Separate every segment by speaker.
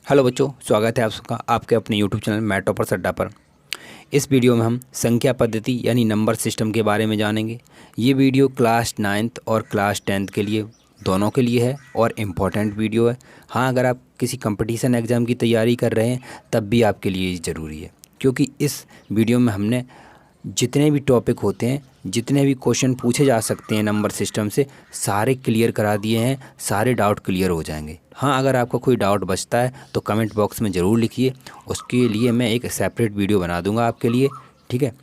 Speaker 1: Hello बच्चों, स्वागत है आप सबका आपके अपने यूट्यूब चैनल मैथ टॉपर्स अड्डा पर। इस वीडियो में हम संख्या पद्धति यानी नंबर सिस्टम के बारे में जानेंगे। ये वीडियो क्लास 9th और क्लास 10th के लिए दोनों के लिए है और इम्पॉर्टेंट वीडियो है। हाँ, अगर आप किसी कंपटीशन एग्ज़ाम की तैयारी कर रहे हैं तब भी आपके लिए ज़रूरी है, क्योंकि इस वीडियो में हमने जितने भी टॉपिक होते हैं, जितने भी क्वेश्चन पूछे जा सकते हैं नंबर सिस्टम से, सारे क्लियर करा दिए हैं। सारे डाउट क्लियर हो जाएंगे। हाँ, अगर आपका कोई डाउट बचता है तो कमेंट बॉक्स में ज़रूर लिखिए, उसके लिए मैं एक सेपरेट वीडियो बना दूंगा आपके लिए। ठीक है,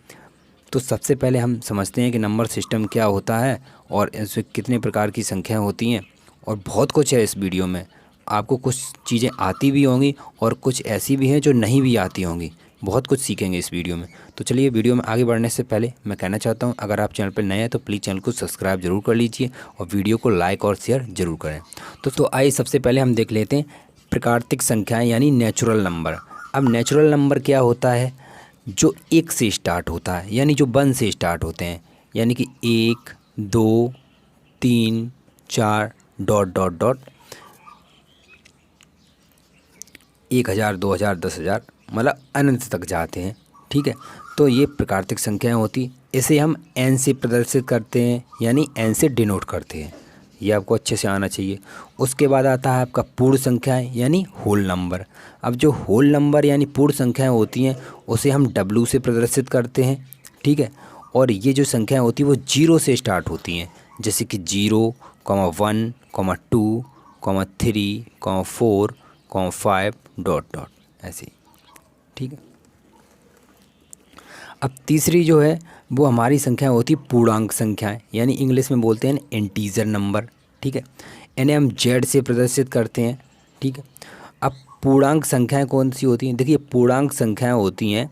Speaker 1: तो सबसे पहले हम समझते हैं कि नंबर सिस्टम क्या होता है और इसमें कितने प्रकार की संख्याएँ होती हैं। और बहुत कुछ है इस वीडियो में, आपको कुछ चीज़ें आती भी होंगी और कुछ ऐसी भी हैं जो नहीं भी आती होंगी। बहुत कुछ सीखेंगे इस वीडियो में। तो चलिए, वीडियो में आगे बढ़ने से पहले मैं कहना चाहता हूं, अगर आप चैनल पर नए हैं तो प्लीज़ चैनल को सब्सक्राइब जरूर कर लीजिए और वीडियो को लाइक और शेयर जरूर करें। तो आइए सबसे पहले हम देख लेते हैं प्राकृतिक संख्याएं यानी नेचुरल नंबर। अब नेचुरल नंबर क्या होता है? जो एक से स्टार्ट होता है, यानी जो 1 से स्टार्ट होते हैं, यानी कि 1, 2, 3, 4 डॉट डॉट डॉट 1000, 2000, 10,000 मतलब अनंत तक जाते हैं। ठीक है, तो ये प्राकृतिक संख्याएं होती। इसे हम एन से प्रदर्शित करते हैं, यानी एन से डिनोट करते हैं। ये आपको अच्छे से आना चाहिए। उसके बाद आता है आपका पूर्ण संख्याएं यानी होल नंबर। अब जो होल नंबर यानी पूर्ण संख्याएं होती हैं उसे हम डब्ल्यू से प्रदर्शित करते हैं। ठीक है, और ये जो संख्याएं होती हैं वो 0 से स्टार्ट होती हैं, जैसे कि 0, 1, 2, 3, 4, 5 डॉट डॉट ऐसे। ठीक है, अब तीसरी जो है वो हमारी संख्या होती है पूर्णांक संख्याएं, यानी इंग्लिश में बोलते हैं इंटीजर नंबर। ठीक है, इन्हें हम जेड से प्रदर्शित करते हैं। ठीक है, अब पूर्णांक संख्याएं कौन सी होती हैं? देखिए, पूर्णांक संख्याएं होती हैं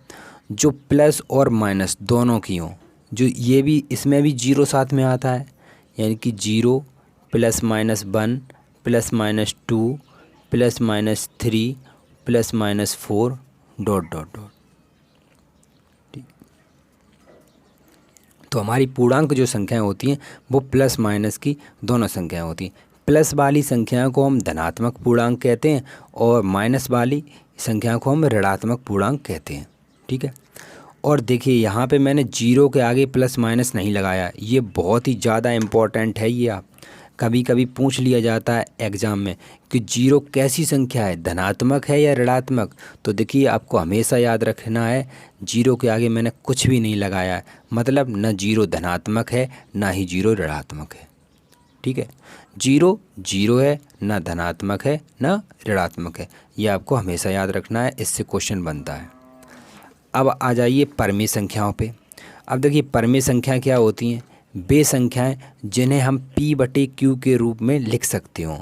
Speaker 1: जो प्लस और माइनस दोनों की हों। जो ये भी, इसमें भी 0 साथ में आता है, यानी कि 0 +-1 +-2 +-3 +-4 डॉट डॉट डॉट। ठीक, तो हमारी पूर्णांक जो संख्याएं होती हैं वो प्लस माइनस की दोनों संख्याएं होती हैं। प्लस वाली संख्या को हम धनात्मक पूर्णांक कहते हैं और माइनस वाली संख्या को हम ऋणात्मक पूर्णांक कहते हैं। ठीक है, और देखिए यहाँ पे मैंने 0 के आगे प्लस माइनस नहीं लगाया। ये बहुत ही ज़्यादा इम्पोर्टेंट है। ये आप कभी कभी पूछ लिया जाता है एग्ज़ाम में कि 0 कैसी संख्या है, धनात्मक है या ऋणात्मक। तो देखिए, आपको हमेशा याद रखना है 0 के आगे मैंने कुछ भी नहीं लगाया है, मतलब न 0 धनात्मक है ना ही 0 ऋणात्मक है। ठीक है, 0 0 है, ना धनात्मक है ना ऋणात्मक है। ये आपको हमेशा याद रखना है, इससे क्वेश्चन बनता है। अब आ जाइए परमेय संख्याओं पे। अब देखिए, परमेय संख्या क्या होती हैं? वे संख्याएं जिन्हें हम P/Q के रूप में लिख सकते हो।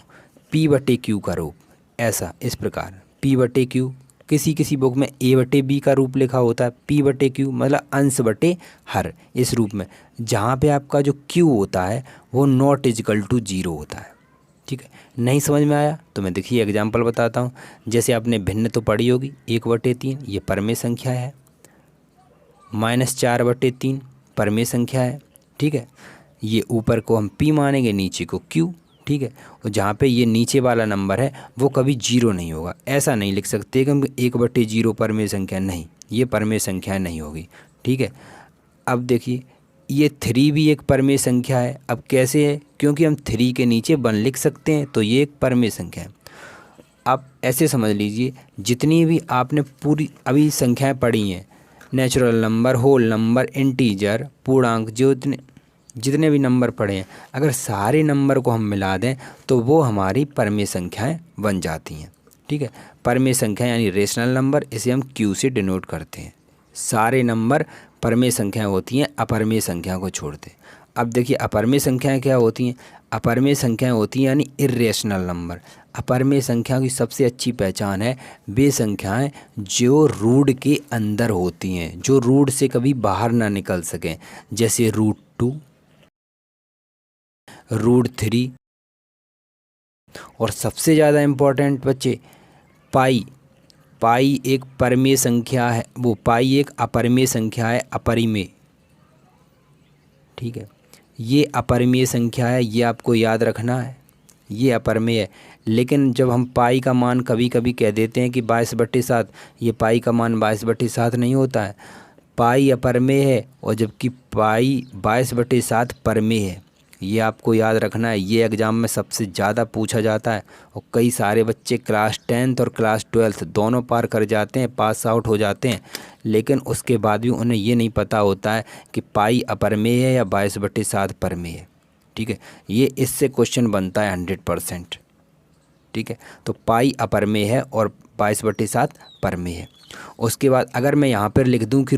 Speaker 1: P/Q का रूप ऐसा इस प्रकार P/Q, किसी किसी बुक में A/B का रूप लिखा होता है। P/Q मतलब अंश बटे हर, इस रूप में, जहाँ पे आपका जो Q होता है वो नॉट इजकल टू 0 होता है। ठीक है, नहीं समझ में आया तो मैं देखिए एग्जाम्पल बताता हूँ। जैसे आपने भिन्न तो पढ़ी होगी, 1/3 ये परमेय संख्या है, -4/3 परमेय संख्या है। ठीक है, ये ऊपर को हम P मानेंगे, नीचे को Q। ठीक है, और जहाँ पे ये नीचे वाला नंबर है वो कभी 0 नहीं होगा। ऐसा नहीं लिख सकते कि हम 1/0 परमेय संख्या, नहीं, ये परमेय संख्या नहीं होगी। ठीक है, अब देखिए, ये 3 भी एक परमेय संख्या है। अब कैसे है? क्योंकि हम 3 के नीचे 1 लिख सकते हैं, तो ये एक परमेय संख्या है। आप ऐसे समझ लीजिए, जितनी भी आपने पूरी अभी संख्याएं पढ़ी हैं, natural number, whole number, integer, पूर्णांक, जो जितने भी नंबर पढ़े हैं, अगर सारे नंबर को हम मिला दें तो वो हमारी परमेय संख्याएं बन जाती हैं। ठीक है, परमेय संख्या यानी रेशनल नंबर, इसे हम Q से डिनोट करते हैं। सारे नंबर परमेय संख्याएं होती हैं, अपरमेय संख्या को छोड़ते। अब देखिए, अपरमेय संख्याएं क्या होती हैं? अपरमेय संख्याएं होती हैं यानी इर्रेशनल नंबर। अपरमेय संख्या की सबसे अच्छी पहचान है वे संख्याएं जो रूट के अंदर होती हैं, जो रूट से कभी बाहर ना निकल सकें, जैसे √2, √3, और सबसे ज़्यादा इम्पोर्टेंट बच्चे, पाई। पाई एक परमेय संख्या है, वो पाई एक अपरमेय संख्या है, अपरिमेय। ठीक है, ये अपरिमेय संख्या है, ये आपको याद रखना है, ये अपरिमेय है। लेकिन जब हम पाई का मान कभी कभी कह देते हैं कि 22/7, ये पाई का मान 22/7 नहीं होता है, पाई अपरमेय है, और जबकि पाई 22/7 परमेय है। ये आपको याद रखना है, ये एग्ज़ाम में सबसे ज़्यादा पूछा जाता है और कई सारे बच्चे क्लास 10th और क्लास 12th दोनों पार कर जाते हैं, पास आउट हो जाते हैं, लेकिन उसके बाद भी उन्हें ये नहीं पता होता है कि पाई अपरमेय है या 22/7 परमेय है। ठीक है, ये इससे क्वेश्चन बनता है 100%। ठीक है, तो पाई अपरमेय है और 22/7 परमेय है। उसके बाद अगर मैं यहाँ पर लिख दूँ कि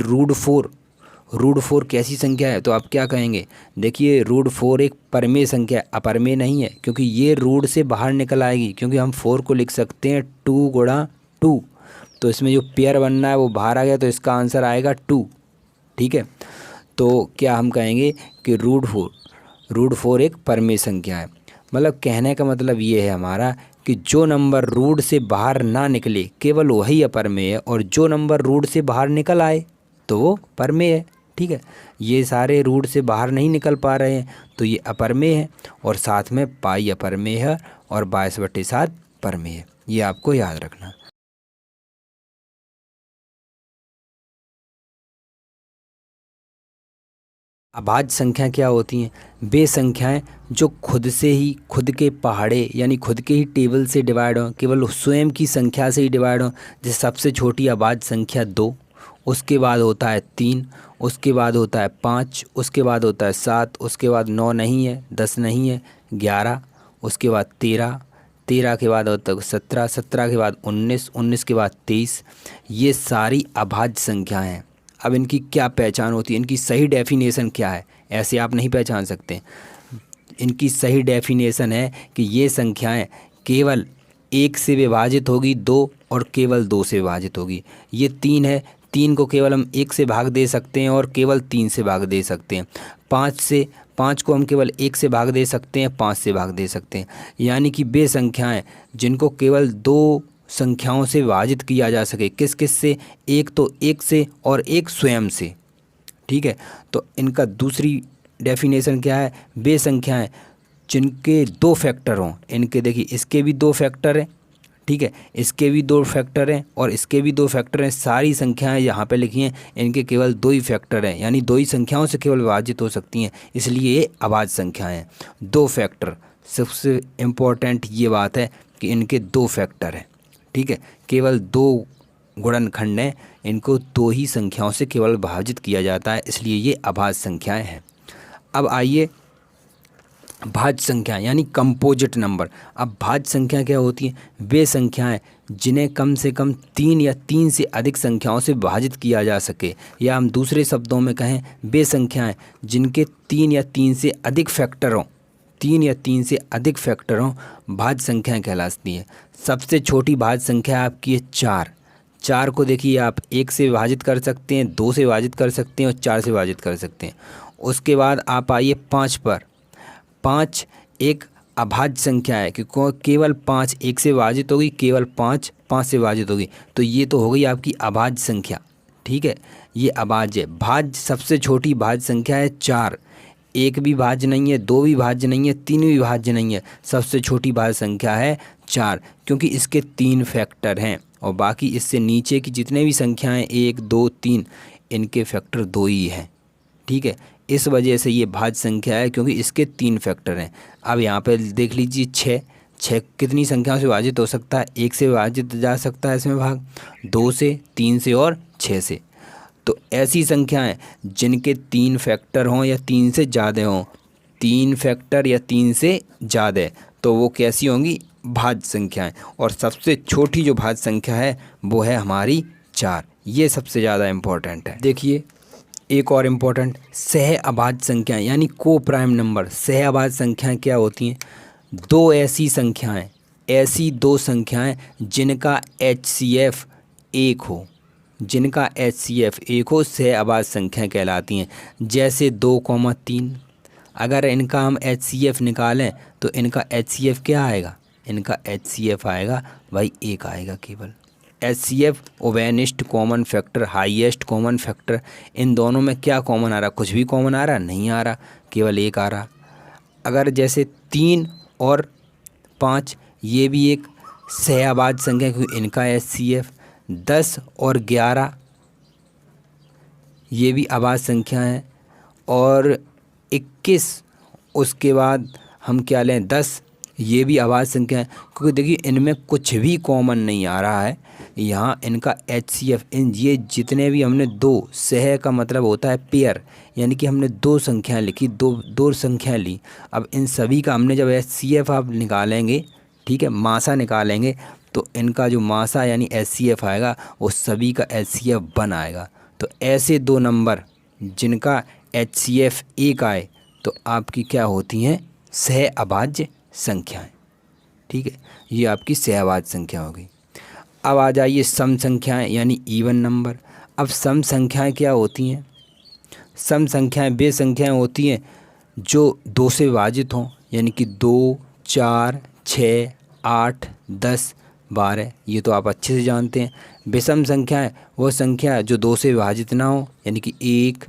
Speaker 1: √4 कैसी संख्या है, तो आप क्या कहेंगे? देखिए, √4 एक परमेय संख्या है, अपरमेय नहीं है, क्योंकि ये रूट से बाहर निकल आएगी, क्योंकि हम 4 को लिख सकते हैं 2 गुणा 2, तो इसमें जो पेयर बनना है वो बाहर आ गया, तो इसका आंसर आएगा 2। ठीक है, तो क्या हम कहेंगे कि √4 एक परमेय संख्या है। मतलब कहने का मतलब ये है हमारा कि जो नंबर रूट से बाहर ना निकले केवल वही अपरमेय है, और जो नंबर रूट से बाहर निकल आए तो वो परमेय है। ठीक है, ये सारे रूट से बाहर नहीं निकल पा रहे हैं तो ये अपरमेय है, और साथ में पाई अपरमेय है और 22/7 परमेय है। ये आपको याद रखना। अभाज्य संख्या क्या होती हैं? वे संख्याएं जो खुद से ही खुद के पहाड़े यानी खुद के ही टेबल से डिवाइड हों, केवल स्वयं की संख्या से ही डिवाइड हों। जैसे सबसे छोटी अभाज्य संख्या 2, उसके बाद होता है 3, उसके बाद होता है 5, उसके बाद होता है 7, उसके बाद 9 नहीं है, 10 नहीं है, 11, उसके बाद 13, 13 के बाद होता है 17, 17 के बाद 19, 19 के बाद 23। ये सारी अभाज्य संख्याएं हैं। अब इनकी क्या पहचान होती है, इनकी सही डेफिनेशन क्या है? ऐसे आप नहीं पहचान सकते। इनकी सही डेफिनेशन है कि ये संख्याएं केवल 1 से विभाजित होगी 2, और केवल 2 से विभाजित होगी। ये 3 है, 3 को केवल हम 1 से भाग दे सकते हैं और केवल 3 से भाग दे सकते हैं। 5 को हम केवल 1 से भाग दे सकते हैं, 5 से भाग दे सकते हैं। यानी कि वे संख्याएं जिनको केवल 2 संख्याओं से विभाजित किया जा सके। किस किस से? एक तो 1 से और एक स्वयं से। ठीक है, तो इनका दूसरी डेफिनेशन क्या है? वे संख्याएं जिनके 2 फैक्टर हों। इनके देखिए, इसके भी 2 फैक्टर हैं, ठीक है, इसके भी 2 फैक्टर हैं और इसके भी 2 फैक्टर हैं। सारी संख्याएं यहाँ पे लिखी हैं, इनके केवल 2 ही फैक्टर हैं, यानी 2 ही संख्याओं से केवल विभाजित हो सकती हैं, इसलिए ये अभाज्य संख्याएं हैं। 2 फैक्टर, सबसे इम्पोर्टेंट ये बात है कि इनके 2 फैक्टर हैं। ठीक है, केवल 2 गुणनखंड हैं, इनको 2 ही संख्याओं से केवल विभाजित किया जाता है, इसलिए ये अभाज्य संख्याएं हैं। अब आइए भाज्य संख्या यानी कंपोजिट नंबर। अब भाज्य संख्या क्या होती है? वे संख्याएं जिन्हें कम से कम 3 या 3 से अधिक संख्याओं से विभाजित किया जा सके, या हम दूसरे शब्दों में कहें, वे संख्याएं जिनके 3 या 3 से अधिक फैक्टर हों, 3 या 3 से अधिक फैक्टर हों, भाज्य संख्याएं कहलाती हैं। सबसे छोटी भाज्य संख्या आपकी है 4। 4 को देखिए, आप 1 से विभाजित कर सकते हैं, 2 से विभाजित कर सकते हैं और 4 से विभाजित कर सकते हैं। उसके बाद आप आइए 5 पर। 5 एक अभाज्य संख्या है कि केवल 5 1 से विभाजित होगी, केवल 5 5 से विभाजित होगी, तो ये तो हो गई आपकी अभाज्य संख्या। ठीक है, ये अभाज्य है। भाज्य सबसे छोटी भाज्य संख्या है 4। 1 भी भाज्य नहीं है, 2 भी भाज्य नहीं है, 3 भी भाज्य नहीं है, सबसे छोटी भाज्य संख्या है 4, क्योंकि इसके 3 फैक्टर हैं और बाकी इससे नीचे की जितने भी संख्याएं 1 2 3, इनके फैक्टर 2 ही हैं। ठीक है, इस वजह से ये भाज्य संख्या है, क्योंकि इसके 3 फैक्टर हैं। अब यहाँ पे देख लीजिए 6 कितनी संख्याओं से विभाजित हो सकता है? 1 से विभाजित जा सकता है इसमें भाग, 2 से, 3 से और 6 से। तो ऐसी संख्याएं जिनके 3 फैक्टर हों या 3 से ज़्यादा हों, 3 फैक्टर या 3 से ज़्यादा, तो वो कैसी होंगी? भाज्य संख्याएं। और सबसे छोटी जो भाज्य संख्या है वो है हमारी 4। ये सबसे ज़्यादा इम्पोर्टेंट है। देखिए एक और इम्पोर्टेंट, सह अभाज्य संख्याएं यानी को प्राइम नंबर। सह अभाज्य संख्याएं क्या होती हैं? 2 ऐसी संख्याएं, ऐसी 2 संख्याएं जिनका HCF 1 हो, जिनका HCF 1 हो, सह अभाज्य संख्याएं कहलाती हैं। जैसे 2,3, अगर इनका हम HCF निकालें तो इनका HCF क्या आएगा? इनका HCF आएगा भाई 1 आएगा केवल। HCF ओवेनिस्ट common factor, highest common factor, इन दोनों में क्या कॉमन आ रहा? कुछ भी कॉमन आ रहा नहीं, आ रहा, केवल 1 आ रहा। अगर जैसे 3 और 5 ये भी एक सहअभाज्य संख्या क्योंकि इनका HCF 10 और 11 ये भी अभाज्य संख्या है, और 21 उसके बाद हम क्या लें 10 ये भी अभाज्य संख्या है, क्योंकि देखिए इनमें कुछ भी कॉमन नहीं आ रहा है। यहाँ इनका HCF इन ये जितने भी हमने दो, सह का मतलब होता है पेयर, यानी कि हमने दो संख्याएं लिखी, दो संख्याएं ली। अब इन सभी का हमने जब HCF आप निकालेंगे, ठीक है, मासा निकालेंगे, तो इनका जो मासा यानी HCF आएगा वो सभी का HCF 1 आएगा। तो ऐसे दो नंबर जिनका HCF 1 आए तो आपकी क्या होती हैं, सहअभाज्य संख्याएं। ठीक है, ये आपकी सहअभाज्य संख्या हो गई। अब आ जाइए सम संख्याएं यानी इवन नंबर। अब सम संख्याएं क्या होती हैं? सम संख्याएं वे संख्याएं होती हैं जो 2 से विभाजित हों, यानी कि 2, 4, 6, 8, 10, 12, ये तो आप अच्छे से जानते हैं। विषम संख्याएं वो संख्या जो 2 से विभाजित ना हो, यानी कि 1,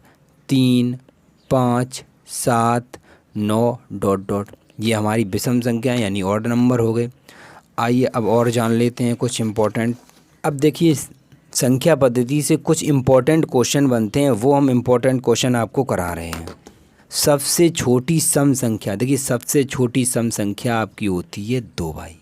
Speaker 1: 3, 5, 7, 9 ... ये हमारी विषम संख्या यानी ऑड नंबर हो गए। आइए अब और जान लेते हैं कुछ इम्पोर्टेंट। अब देखिए संख्या पद्धति से कुछ इम्पोर्टेंट क्वेश्चन बनते हैं, वो हम इम्पोर्टेंट क्वेश्चन आपको करा रहे हैं। सबसे छोटी सम संख्या, देखिए सबसे छोटी सम संख्या आपकी होती है 2 भाई।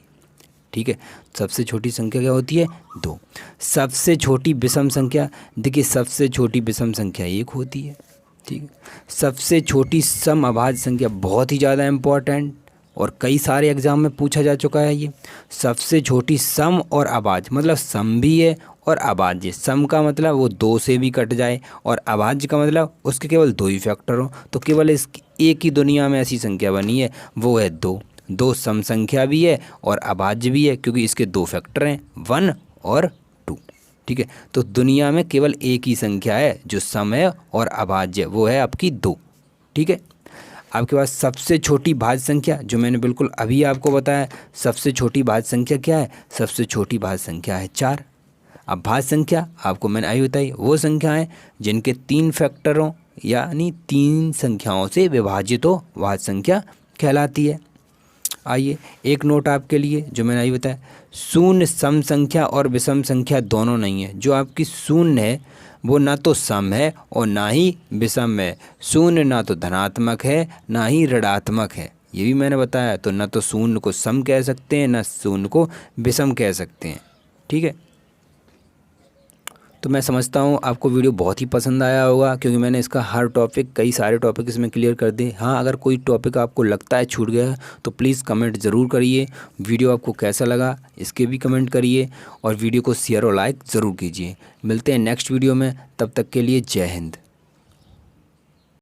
Speaker 1: ठीक है, सबसे छोटी संख्या क्या होती है? 2। सबसे छोटी विषम संख्या, देखिए सबसे छोटी विषम संख्या 1 होती है। ठीक है, सबसे छोटी सम अभाज्य संख्या बहुत ही ज़्यादा इम्पोर्टेंट और कई सारे एग्जाम में पूछा जा चुका है ये। सबसे छोटी सम और अभाज्य, मतलब सम भी है और अभाज्य। सम का मतलब वो 2 से भी कट जाए और अभाज्य का मतलब उसके केवल 2 ही फैक्टर हो। तो केवल इस एक ही दुनिया में ऐसी संख्या बनी है, वो है 2। 2 सम संख्या भी है और अभाज्य भी है, क्योंकि इसके 2 फैक्टर हैं, 1 और 2। ठीक है, तो दुनिया में केवल एक ही संख्या है जो सम है और अभाज्य, वो है आपकी 2। ठीक है, आपके पास सबसे छोटी भाज्य संख्या जो मैंने बिल्कुल अभी आपको बताया, सबसे छोटी भाज्य संख्या क्या है? सबसे छोटी भाज्य संख्या है 4। अब भाज्य संख्या आपको मैंने अभी बताई, वो संख्या है जिनके 3 फैक्टर हों, यानी 3 संख्याओं से विभाजित हो, भाज्य संख्या कहलाती है। आइए एक नोट आपके लिए जो मैंने अभी बताया, शून्य सम संख्या और विषम संख्या दोनों नहीं है। जो आपकी शून्य है वो ना तो सम है और ना ही विषम है। शून्य ना तो धनात्मक है ना ही ऋणात्मक है, ये भी मैंने बताया। तो ना तो शून्य को सम कह सकते हैं ना शून्य को विषम कह सकते हैं। ठीक है, तो मैं समझता हूँ आपको वीडियो बहुत ही पसंद आया होगा, क्योंकि मैंने इसका हर टॉपिक, कई सारे टॉपिक इसमें क्लियर कर दिए। हाँ, अगर कोई टॉपिक आपको लगता है छूट गया तो प्लीज़ कमेंट ज़रूर करिए। वीडियो आपको कैसा लगा इसके भी कमेंट करिए और वीडियो को शेयर और लाइक ज़रूर कीजिए। मिलते हैं नेक्स्ट वीडियो में, तब तक के लिए जय हिंद।